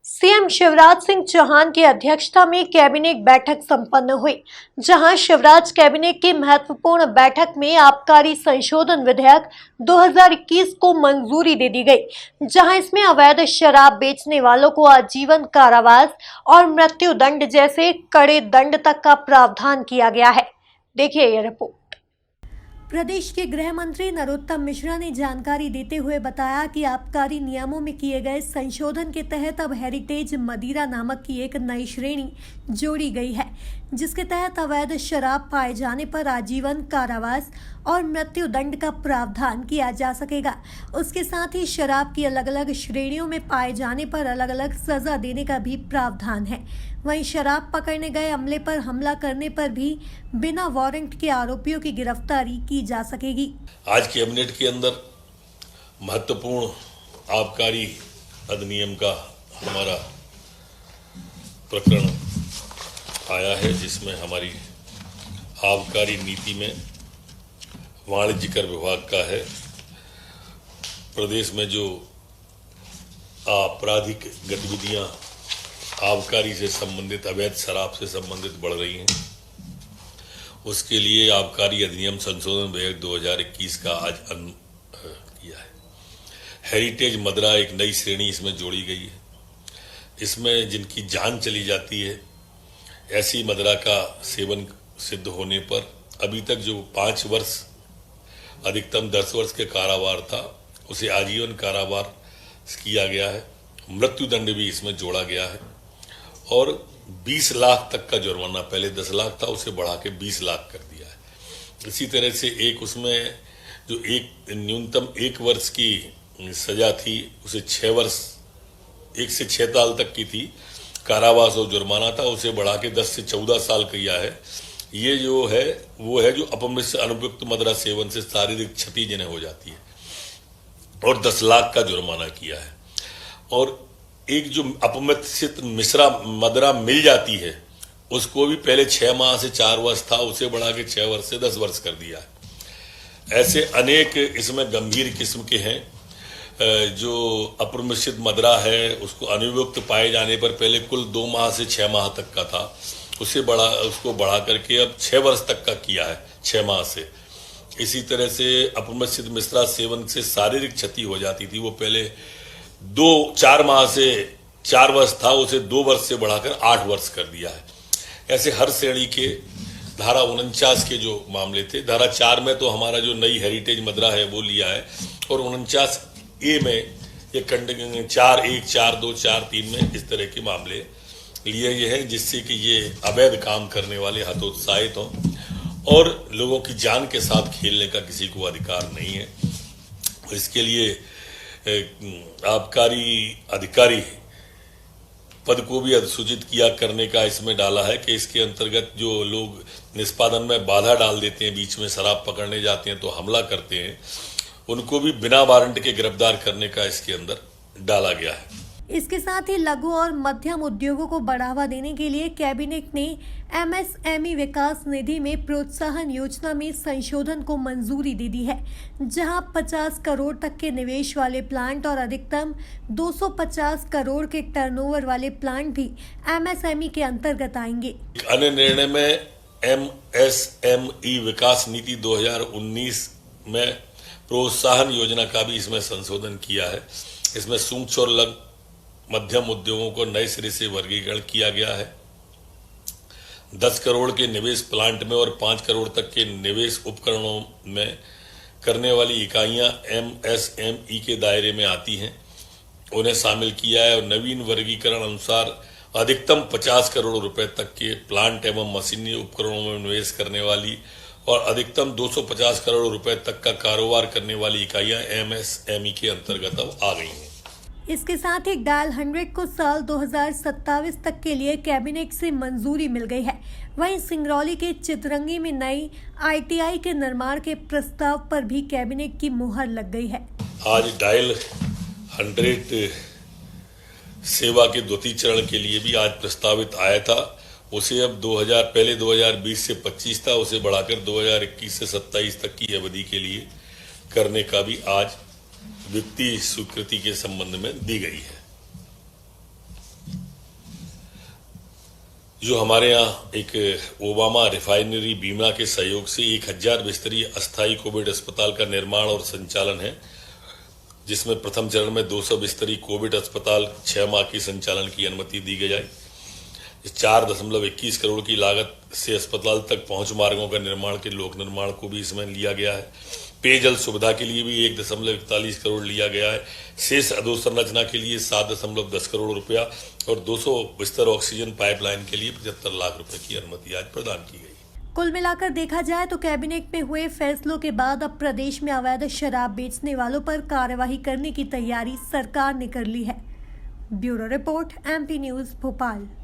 CM Shivraj Singh Chauhan की अध्यक्षता में कैबिनेट बैठक संपन्न हुई, जहां शिवराज कैबिनेट की महत्वपूर्ण बैठक में आबकारी संशोधन विधेयक 2021 को मंजूरी दे दी गई, जहां इसमें अवैध शराब बेचने वालों को आजीवन कारावास और मृत्यु दंड जैसे कड़े दंड तक का प्रावधान किया गया है। देखिए यह रिपोर्ट। प्रदेश के गृह मंत्री नरोत्तम मिश्रा ने जानकारी देते हुए बताया कि आबकारी नियमों में किए गए संशोधन के तहत अब हेरिटेज मदिरा नामक की एक नई श्रेणी जोड़ी गई है, जिसके तहत अवैध शराब पाए जाने पर आजीवन कारावास और मृत्यु दंड का प्रावधान किया जा सकेगा। उसके साथ ही शराब की अलग अलग श्रेणियों में पाए जाने पर अलग अलग सजा देने का भी प्रावधान है। वहीं शराब पकड़ने गए अमले पर हमला करने पर भी बिना वारंट के आरोपियों की गिरफ्तारी की जा सकेगी। आज कैबिनेट के अंदर महत्वपूर्ण आबकारी अधिनियम का हमारा प्रकरण आया है, जिसमें हमारी आबकारी नीति में वाणिज्य कर विभाग का है। प्रदेश में जो आपराधिक गतिविधियां आबकारी से संबंधित, अवैध शराब से संबंधित बढ़ रही हैं, उसके लिए आबकारी अधिनियम संशोधन विधेयक 2021 का आज किया है। हेरिटेज मदिरा एक नई श्रेणी इसमें जोड़ी गई है। इसमें जिनकी जान चली जाती है, ऐसी मदिरा का सेवन सिद्ध होने पर अभी तक जो 5 वर्ष अधिकतम 10 वर्ष के कारावास था, उसे आजीवन कारावास किया गया है। मृत्यु दंड भी इसमें जोड़ा गया है और 20 लाख तक का जुर्माना, पहले 10 लाख था, उसे बढ़ा के 20 लाख कर दिया है। इसी तरह से एक उसमें जो एक न्यूनतम 1 वर्ष की सजा थी, उसे 6 वर्ष, 1 से 6 साल तक की थी कारावास और जुर्माना था, उसे बढ़ा के 10 से 14 साल किया है। ये जो है वो है जो अपमिश्र अनुपयुक्त मदिरा सेवन से शारीरिक क्षति जिन्हें हो जाती है, और 10 लाख का जुर्माना किया है। और एक जो अपमिश्रित मिश्रा मदिरा मिल जाती है, उसको भी पहले 6 माह से 4 वर्ष था, उसे बढ़ा के 6 वर्ष से 10 वर्ष कर दिया है। ऐसे अनेक इसमें गंभीर किस्म के हैं। जो अपमिश्रित मदिरा है, उसको अनुपयुक्त पाए जाने पर पहले कुल 2 माह से 6 माह तक का था, उसको बढ़ा करके अब 6 वर्ष तक का किया है, 6 माह से। इसी तरह से अपमिश्रित मिश्रा सेवन से शारीरिक क्षति हो जाती थी, वो पहले 4 माह से 4 वर्ष था, उसे 2 वर्ष से बढ़ाकर 8 वर्ष कर दिया है। ऐसे हर श्रेणी के धारा 49 के जो मामले थे, धारा 4 में तो हमारा जो नई हेरिटेज मदिरा है वो लिया है, और 49A में ये 4(1), 4(2), 4(3) में इस तरह के मामले लिए गए हैं, जिससे कि ये अवैध काम करने वाले हतोत्साहित हों, और लोगों की जान के साथ खेलने का किसी को अधिकार नहीं है। इसके लिए आबकारी अधिकारी पद को भी अधिसूचित किया करने का इसमें डाला है कि इसके अंतर्गत जो लोग निष्पादन में बाधा डाल देते हैं, बीच में शराब पकड़ने जाते हैं तो हमला करते हैं, उनको भी बिना वारंट के गिरफ्तार करने का इसके अंदर डाला गया है। इसके साथ ही लघु और मध्यम उद्योगों को बढ़ावा देने के लिए कैबिनेट ने MSME विकास निधि में प्रोत्साहन योजना में संशोधन को मंजूरी दे दी है, जहां 50 करोड़ तक के निवेश वाले प्लांट और अधिकतम 250 करोड़ के टर्नओवर वाले प्लांट भी MSME के अंतर्गत आएंगे। अन्य निर्णय में MSME विकास नीति 2019 में प्रोत्साहन योजना का भी इसमें संशोधन किया है। इसमें सूक्ष्म और मध्यम उद्योगों को नए सिरे से वर्गीकरण किया गया है। 10 करोड़ के निवेश प्लांट में और 5 करोड़ तक के निवेश उपकरणों में करने वाली इकाइयां MSME के दायरे में आती हैं, उन्हें शामिल किया है। और नवीन वर्गीकरण अनुसार अधिकतम 50 करोड़ रुपए तक के प्लांट एवं मशीनरी उपकरणों में निवेश करने वाली और अधिकतम 250 करोड़ रुपए तक का कारोबार करने वाली इकाइयां MSME के अंतर्गत अब आ गई हैं। इसके साथ ही डायल 100 को साल 2027 तक के लिए कैबिनेट से मंजूरी मिल गई है। वहीं सिंगरौली के चितरंगी में नई ITI के निर्माण के प्रस्ताव पर भी कैबिनेट की मुहर लग गई है। आज डायल 100 सेवा के द्वितीय चरण के लिए भी आज प्रस्तावित आया था। उसे अब 2000 पहले 2020 से 25 था, उसे बढ़ाकर 2021 से 27 तक की अवधि के लिए करने का भी आज वित्तीय स्वीकृति के संबंध में दी गई है। जो हमारे यहाँ एक ओबामा रिफाइनरी बीमा के सहयोग से 1000 बिस्तरीय अस्थायी कोविड अस्पताल का निर्माण और संचालन है, जिसमें प्रथम चरण में 200 बिस्तरी कोविड अस्पताल 6 माह की संचालन की अनुमति दी गई। 4.21 करोड़ की लागत से अस्पताल तक पहुंच मार्गों का निर्माण के लोक निर्माण को भी इसमें लिया गया है। पेयजल सुविधा के लिए भी 1.41 करोड़ लिया गया है। शेष अधोसंरचना के लिए 7.10 करोड़ रुपया और 200 बिस्तर ऑक्सीजन पाइपलाइन के लिए 75 लाख रुपए की अनुमति आज प्रदान की गई। कुल मिलाकर देखा जाए तो कैबिनेट में हुए फैसलों के बाद अब प्रदेश में अवैध शराब बेचने वालों पर कार्यवाही करने की तैयारी सरकार ने कर ली है। Bureau report, MP news, Bhopal.